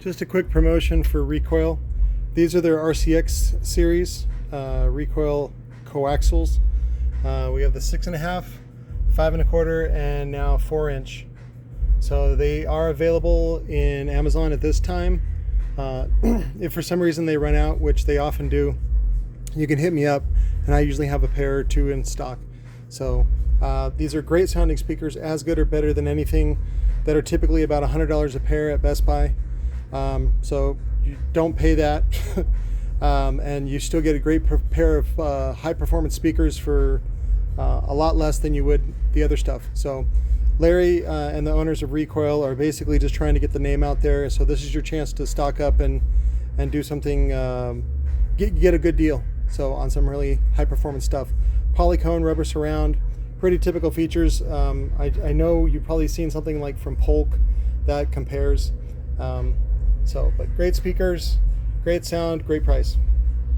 Just a quick promotion for Recoil. These are their RCX series, Recoil coaxials. We have the 6.5, 5.25, and now 4-inch. So they are available in Amazon at this time. If for some reason they run out, which they often do, you can hit me up, and I usually have a pair or two in stock. So these are great sounding speakers, as good or better than anything that are typically about $100 a pair at Best Buy. So you don't pay that, and you still get a great pair of high performance speakers for a lot less than you would the other stuff. So Larry and the owners of Recoil are basically just trying to get the name out there. So this is your chance to stock up and do something, get a good deal. So on some really high performance stuff. Polycone, rubber surround, pretty typical features. I know you've probably seen something like from Polk that compares. But great speakers, great sound, great price.